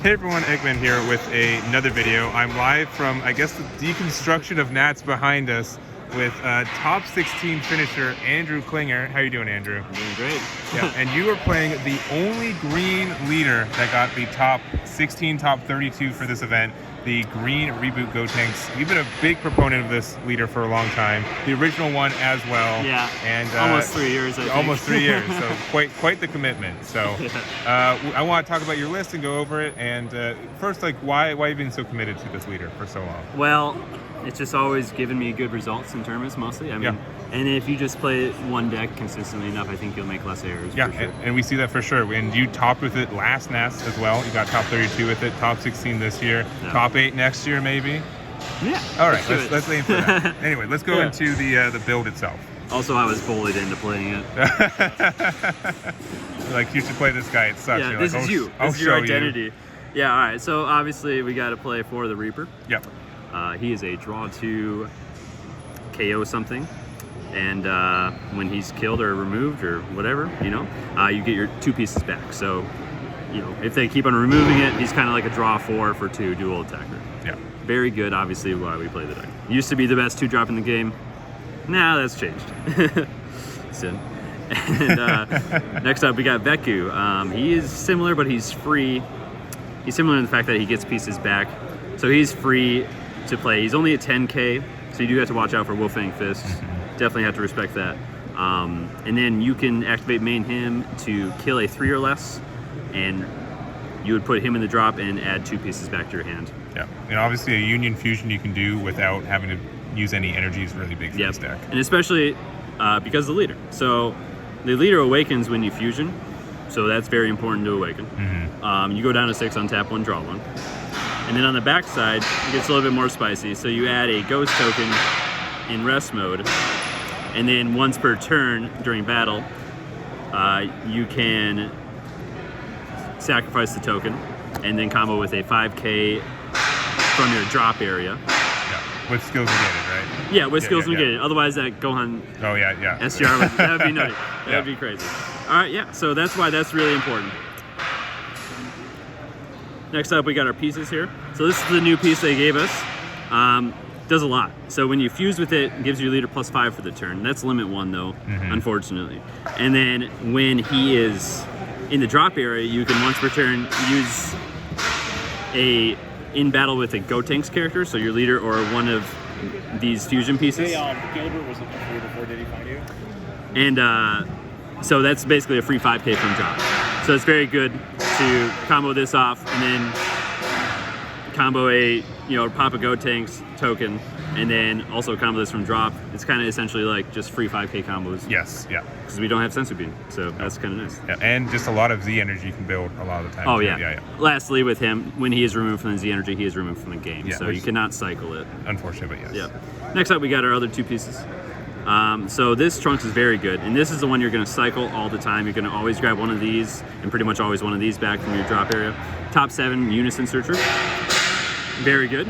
Hey everyone, Eggman here with another video. I'm live from, I guess, the deconstruction of Nats behind us with top 16 finisher Andrew Klinger. How you doing, Andrew? I'm doing great. Yeah, and you are playing the only green leader that got the top 16, top 32 for this event, the Green Reboot Gotenks. You've been a big proponent of this leader for a long time. The original one as well. Yeah. And almost 3 years. I think. Almost 3 years. So quite the commitment. So I want to talk about your list and go over it. And first, like, why have you been so committed to this leader for so long? Well, it's just always given me good results in tournaments, mostly. I mean, and if you just play one deck consistently enough, I think you'll make less errors. Yeah, for sure. and we see that for sure. And you topped with it last Nats as well. You got top 32 with it, top 16 this year, top 8 next year maybe. Yeah. All right, let's aim for that. Anyway, let's go into the build itself. Also, I was bullied into playing it. Like, you should play this guy. It sucks. Yeah, You're this like, is you. I'll This is your show identity. You. Yeah. All right. So obviously, we got to play for the Reaper. Yep. He is a draw to KO something, and when he's killed or removed or whatever, you get your 2 pieces back. So, if they keep on removing it, he's kind of like a draw 4 for 2 dual attacker. Yeah. Very good, obviously, why we play the deck. Used to be the best 2-drop in the game. Nah, that's changed. Sin. And next up, we got Veku. He is similar, but he's free. He's similar in the fact that he gets pieces back. So he's free to play. He's only at 10k, so you do have to watch out for Wolfang Fists. Definitely have to respect that. And then you can activate main him to kill a 3 or less, and you would put him in the drop and add 2 pieces back to your hand. Yeah, and obviously a Union Fusion you can do without having to use any energy is really big for this deck. And especially because of the leader. So the leader awakens when you fusion, so that's very important to awaken. You go down to 6, untap 1, draw 1. And then on the back side, it gets a little bit more spicy. So you add a ghost token in rest mode, and then once per turn during battle, you can sacrifice the token and then combo with a 5k from your drop area. Yeah, with skills negated, right? Yeah, with skills negated. Otherwise, that Gohan SGR, that would be nutty. That would be crazy. All right, yeah, so that's why that's really important. Next up, we got our pieces here. So this is the new piece they gave us. Does a lot. So when you fuse with it gives your leader +5 for the turn. That's limit 1 though, unfortunately. And then when he is in the drop area, you can once per turn use in battle with a Gotenks character, so your leader or one of these fusion pieces. Hey, Gilbert was looking for you before. Did he find you? And so that's basically a free 5k from drop. So it's very good to combo this off and then combo pop a Gotenks token and then also combo this from drop. It's kind of essentially like just free 5k combos. Yes, yeah. Because we don't have Sensu Bean, so that's kind of nice. Yeah, and just a lot of Z energy you can build a lot of the time. Oh, yeah. Lastly, with him, when he is removed from the Z energy, he is removed from the game. Yeah, so you cannot cycle it. Unfortunately, but yes. Yeah. Next up, we got our other 2 pieces. So this Trunks is very good, and this is the one you're going to cycle all the time. You're going to always grab one of these, and pretty much always one of these back from your drop area. Top 7 Unison Searcher. Very good.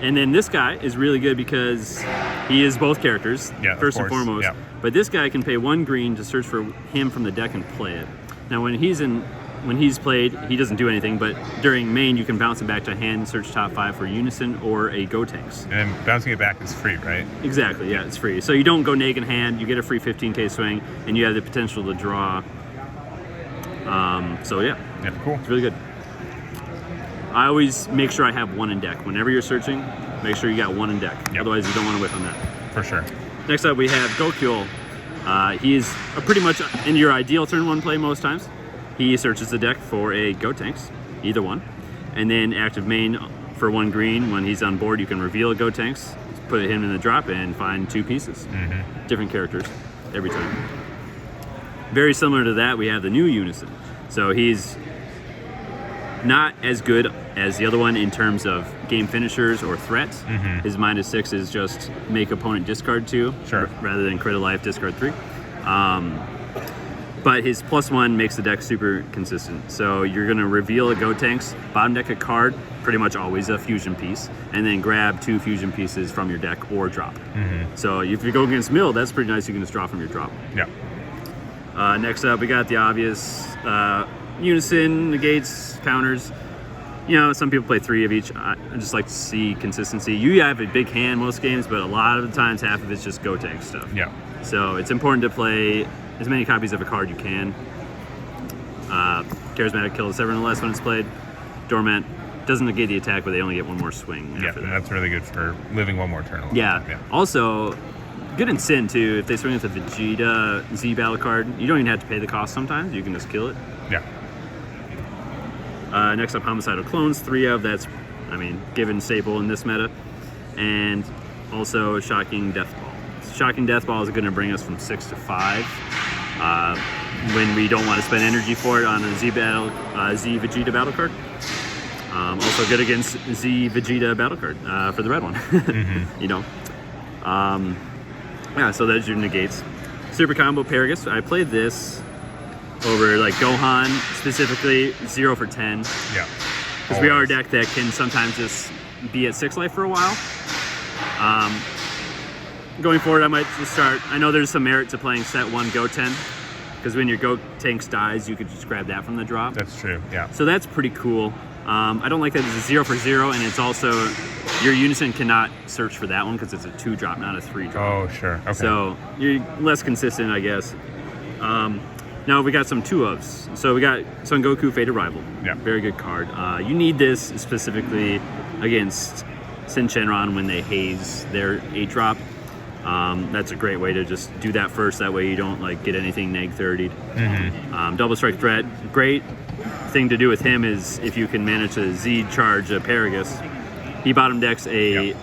And then this guy is really good because he is both characters, first and foremost. Yeah. But this guy can pay 1 green to search for him from the deck and play it. Now when he's played, he doesn't do anything, but during main you can bounce him back to hand, search top 5 for Unison or a Gotenks. And then bouncing it back is free, right? Exactly, yeah, it's free. So you don't go neg in hand, you get a free 15k swing, and you have the potential to draw. So yeah, cool. It's really good. I always make sure I have 1 in deck. Whenever you're searching, make sure you got 1 in deck. Otherwise, you don't want to whiff on that. For sure. Next up, we have Gokyul. He is pretty much in your ideal turn 1 play most times. He searches the deck for a Gotenks, either one, and then active main for 1 green. When he's on board, you can reveal a Gotenks, put him in the drop, and find 2 pieces. Different characters every time. Very similar to that, we have the new Unison. So he's not as good as the other one in terms of game finishers or threats. His -6 is just make opponent discard 2, rather than crit a life, discard 3. But his +1 makes the deck super consistent. So you're gonna reveal a Gotenks, bottom deck a card, pretty much always a fusion piece, and then grab 2 fusion pieces from your deck or drop. So if you go against mill, that's pretty nice. You can just draw from your drop. Next up, we got the obvious Unison, negates, counters. some people play 3 of each. I just like to see consistency. You have a big hand most games, but a lot of the times half of it's just Gotenks stuff. Yeah. So it's important to play as many copies of a card you can. Charismatic kills 7 or less when it's played. Dormant doesn't negate the attack, but they only get 1 more swing. Yeah, after that. that's really good for living 1 more turn. Yeah. Also, good in Sin too. If they swing with a Vegeta Z battle card, you don't even have to pay the cost sometimes. You can just kill it. Yeah. Next up, Homicidal Clones, 3 of. That's, given staple in this meta. And also Shocking Death Ball. Shocking Death Ball is going to bring us from 6 to 5 when we don't want to spend energy for it on a Z Vegeta battle card. Also good against Z Vegeta battle card for the red one. Yeah, so that's your negates. Super combo Paragus. I played this over like Gohan, specifically 0 for 10. Yeah. Because we are a deck that can sometimes just be at 6 life for a while. Going forward, I might just start. I know there's some merit to playing set 1 Goten, because when your Gotenks dies, you could just grab that from the drop. That's true, yeah. So that's pretty cool. I don't like that it's a 0 for 0, and it's also your Unison cannot search for that one because it's a 2 drop, not a 3 drop. Oh, sure. Okay. So you're less consistent, I guess. Now we got some 2-ofs. So we got Son Goku Fated Rival. Yeah. Very good card. You need this specifically against Sin Shenron when they haze their 8 drop. That's a great way to just do that first. That way you don't get anything neg 30'd. Double strike threat. Great thing to do with him is if you can manage to Z charge a Paragus. He bottom decks a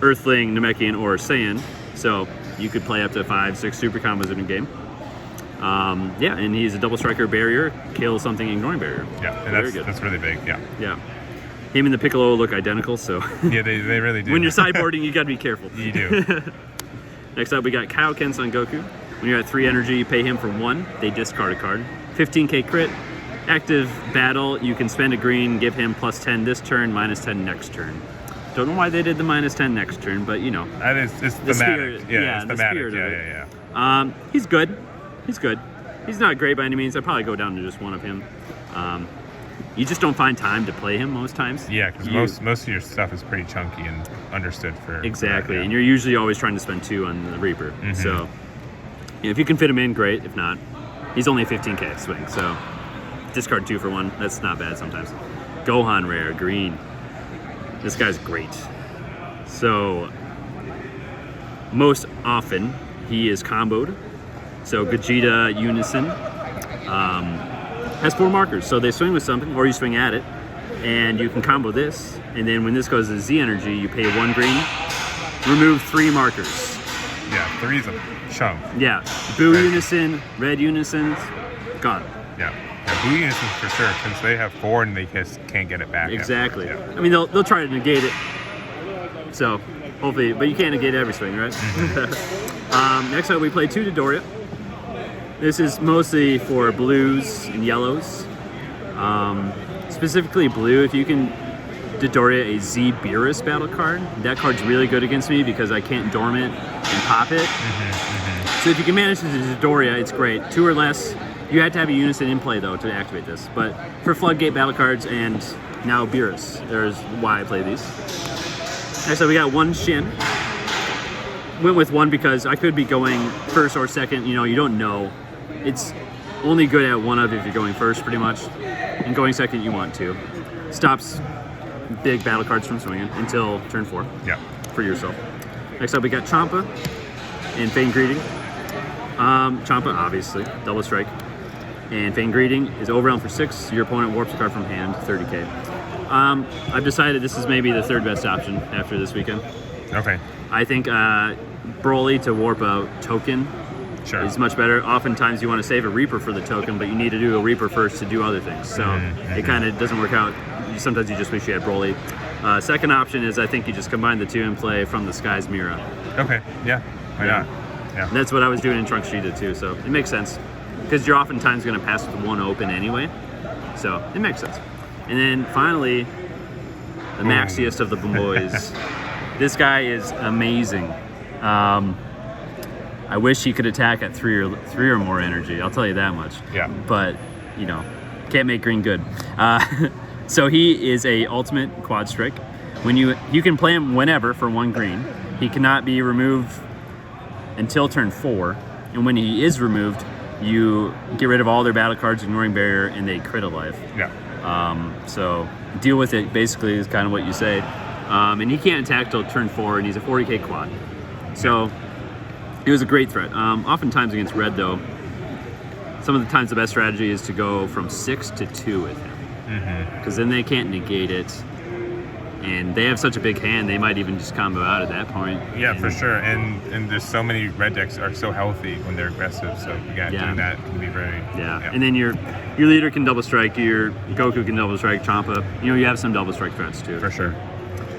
Earthling, Namekian, or Saiyan. So you could play up to 5-6 super combos in a game. And he's a double striker barrier, kill something ignoring barrier. Yeah, and Very good. That's really big, yeah. Yeah. Him and the Piccolo look identical, so Yeah, they really do. when you're sideboarding, you gotta be careful. You do. Next up, we got Kaioken Son Goku. When you're at 3 energy, you pay him for 1, they discard a card. 15k crit. Active battle, you can spend a green, give him +10 this turn, -10 next turn. Don't know why they did the -10 next turn, but That is, it's The thematic. spirit- Yeah, yeah, it's the thematic. spirit of Yeah. it. He's good. He's not great by any means. I'd probably go down to just 1 of him. You just don't find time to play him most times. Yeah, because most of your stuff is pretty chunky and understood for Exactly, yeah. and you're usually always trying to spend 2 on the Reaper. So if you can fit him in, great. If not, he's only a 15k swing, so discard 2 for 1. That's not bad sometimes. Gohan rare, green. This guy's great. So most often he is comboed. So Gogeta Unison has 4 markers. So they swing with something, or you swing at it, and you can combo this. And then when this goes to Z energy, you pay 1 green, remove 3 markers. Yeah, 3's a chunk. Yeah, Blue Right. Unison, Red Unison, got it. Yeah. Blue Unison for sure, since they have 4 and they just can't get it back. Exactly. Yeah. I mean, they'll try to negate it. So hopefully, but you can't negate every swing, right? Next up, we play 2 Dodoria. This is mostly for blues and yellows. Specifically blue, if you can Dodoria a Z Beerus battle card, that card's really good against me because I can't dormant and pop it. So if you can manage to Dodoria, it's great. 2 or less. You have to have a Unison in play though to activate this. But for Floodgate battle cards and now Beerus, there's why I play these. Next up, we got 1 Shin. Went with 1 because I could be going first or second. You don't know. It's only good at 1 of if you're going first, pretty much. And going second, you want to. Stops big battle cards from swinging until turn 4. Yeah. For yourself. Next up, we got Champa and Feign Greeting. Champa, obviously, double strike. And Feign Greeting is overwhelmed for 6. Your opponent warps a card from hand, 30k. I've decided this is maybe the 3rd best option after this weekend. Okay. I think Broly to warp a token Sure. is much better. Oftentimes you want to save a Reaper for the token, but you need to do a Reaper first to do other things. So it kind of doesn't work out. Sometimes you just wish you had Broly. Second option is I think you just combine the 2 and play From the Skies Mira. Okay. Yeah. Why not? Yeah. And that's what I was doing in Trunks Cheetah too, so it makes sense. Because you're oftentimes going to pass with 1 open anyway. So it makes sense. And then finally, the maxiest of the boys. This guy is amazing. I wish he could attack at 3 or more energy. I'll tell you that much. Yeah. But can't make green good. So he is a ultimate quad strike. When you can play him whenever for 1 green. He cannot be removed until turn 4, and when he is removed, you get rid of all their battle cards, ignoring barrier, and they crit a life. Yeah. So deal with it, basically, is kind of what you say. And he can't attack till turn 4, and he's a 40k quad. So it was a great threat. Oftentimes against red, though, some of the times the best strategy is to go from 6 to 2 with him, because then they can't negate it. And they have such a big hand, they might even just combo out at that point. Yeah, for sure. And there's so many red decks are so healthy when they're aggressive. So doing that can be very. Yeah. And then your leader can double strike, your Goku can double strike, Champa. You have some double strike threats too. For sure.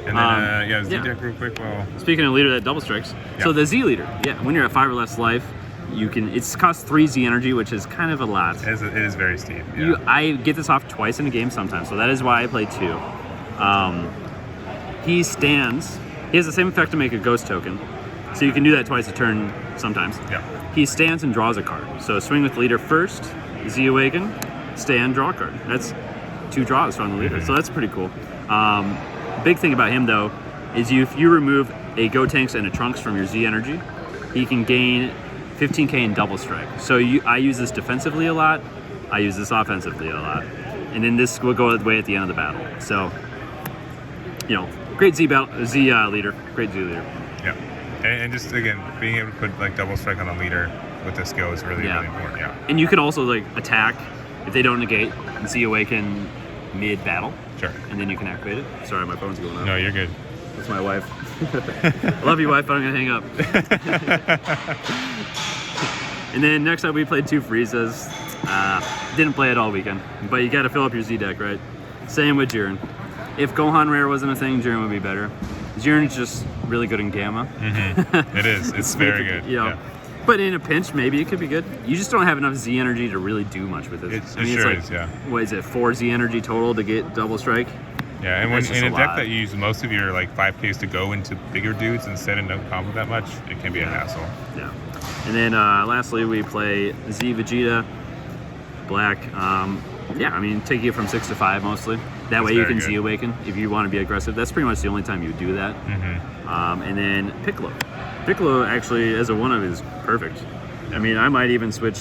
And then Z deck real quick. Well, speaking of leader that double strikes, so the Z leader, when you're at 5 or less life, you can. It's cost 3 Z energy, which is kind of a lot. It is very steep. Yeah. I get this off twice in a game sometimes, so that is why I play 2. He stands. He has the same effect to make a ghost token, so you can do that twice a turn sometimes. Yeah. He stands and draws a card. So swing with leader first, Z awaken, stand, draw a card. That's 2 draws from the leader, so that's pretty cool. Big thing about him though is if you remove a Gotenks and a Trunks from your Z energy, he can gain 15k in double strike. So I use this defensively a lot. I use this offensively a lot, and then this will go away at the end of the battle. So great Z leader, great Z leader. Yeah, and just again being able to put like double strike on a leader with the skill is really important. Yeah, and you can also like attack if they don't negate Z awaken mid battle. Sure. And then you can activate it. Sorry, my phone's going off. No, you're good. That's my wife. I love you, wife, but I'm gonna hang up. And then next up we played 2 Friezas. Didn't play it all weekend, but you got to fill up your Z deck, right? Same with Jiren. If Gohan Rare wasn't a thing, Jiren would be better. Jiren's just really good in Gamma. It is. It's very good. Yeah. But in a pinch, maybe it could be good. You just don't have enough Z energy to really do much with it. It sure is, yeah. What is it, 4 Z energy total to get double strike? Yeah, and when in a deck that you use most of your like 5Ks to go into bigger dudes instead of no combo that much, it can be a hassle. Yeah. And then lastly, we play Z Vegeta, black. Take you from 6 to 5 mostly. That way you can Z awaken if you want to be aggressive. That's pretty much the only time you would do that. And then Piccolo. Piccolo actually, as a 1-of, is perfect. I might even switch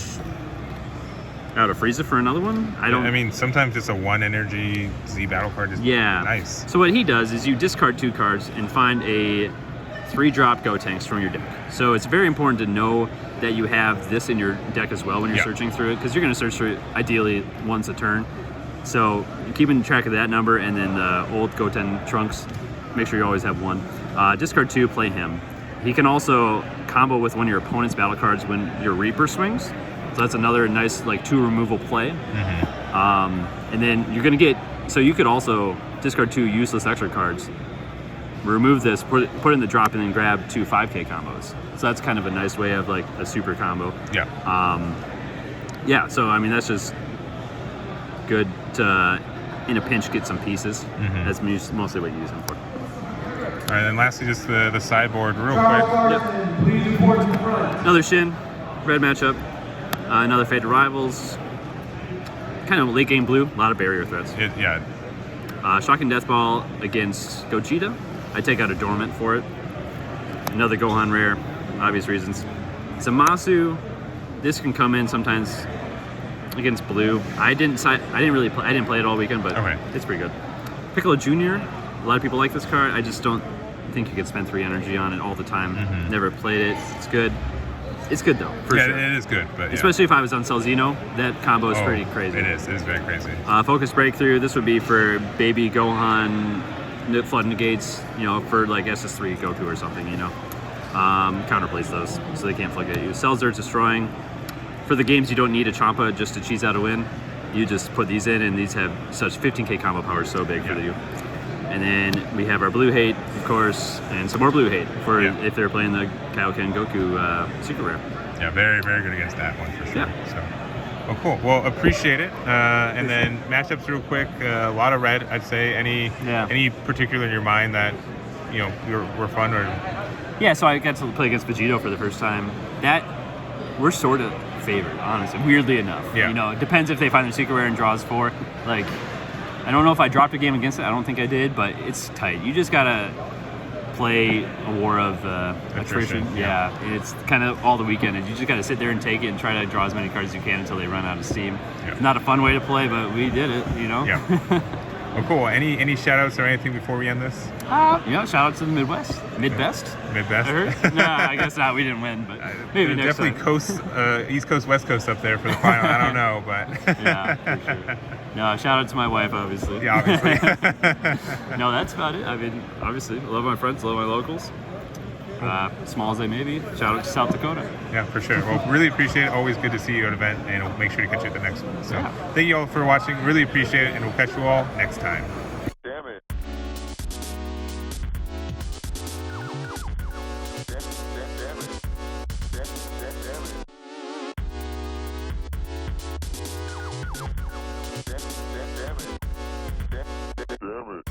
out of Frieza for another one. Sometimes just a 1 energy Z battle card is nice. So what he does is you discard 2 cards and find a 3-drop Gotenks from your deck. So it's very important to know that you have this in your deck as well when you're searching through it, because you're going to search through it ideally once a turn. So keeping track of that number, and then the old Goten Trunks, make sure you always have 1. Discard 2, play him. He can also combo with one of your opponent's battle cards when your Reaper swings. So that's another nice 2 removal play. And then you're going to get, so you could also discard 2 useless extra cards, remove this, put it in the drop, and then grab 2 5k combos. So that's kind of a nice way of a super combo. Yeah. So that's just good to, in a pinch, get some pieces. That's mostly what you use them for. All right, then lastly, just the sideboard real quick. Another Shin, red matchup. Another Fated Rivals. Kind of late game blue, a lot of barrier threats. Shocking Death Ball against Gogeta. I take out a Dormant for it. Another Gohan Rare, obvious reasons. Zamasu, this can come in sometimes against blue. I didn't play it all weekend, but it's pretty good. Piccolo Jr., a lot of people like this card. I just don't think you could spend 3 energy on it all the time. Never played it. It's good. It's good though, for sure. It is good, but especially if I was on Celzino, that combo is pretty crazy. It is very crazy. Focus Breakthrough, this would be for baby Gohan, flood negates, for SS3 Goku or something, counterplace those so they can't flood you. Cells destroying. For the games you don't need a Champa just to cheese out a win, you just put these in, and these have such 15k combo power, so big for you. And then we have our Blue Hate, of course, and some more Blue Hate for if they're playing the Kaioken Goku Secret Rare. Yeah, very, very good against that one for sure. So, well, cool. Well, appreciate it. And then matchups real quick. A lot of red, I'd say. Any particular in your mind that were fun or? Yeah, so I got to play against Vegito for the first time. That we're sort of favored, honestly. Weirdly enough. It depends if they find their Secret Rare and draws 4. I don't know if I dropped a game against it. I don't think I did, but it's tight. You just gotta play a war of attrition. Yeah, and it's kind of all the weekend. And you just gotta sit there and take it and try to draw as many cards as you can until they run out of steam. Yeah. It's not a fun way to play, but we did it. You know. Yeah. Well, cool. Any shout outs or anything before we end this? Shout out to the Midwest. Midbest? Midbest? I heard? Nah, I guess not. We didn't win, but maybe next definitely time. coast, East Coast, West Coast up there for the final. I don't know, but Yeah, for sure. No, shout out to my wife, obviously. yeah, obviously. No, that's about it. I mean, obviously, I love my friends, love my locals. Small as they may be. Shout out to South Dakota. Yeah, for sure. Well, really appreciate it. Always good to see you at an event, and we'll make sure to catch you at the next one. So, thank you all for watching. Really appreciate it, and we'll catch you all next time. Damn it. Damn it.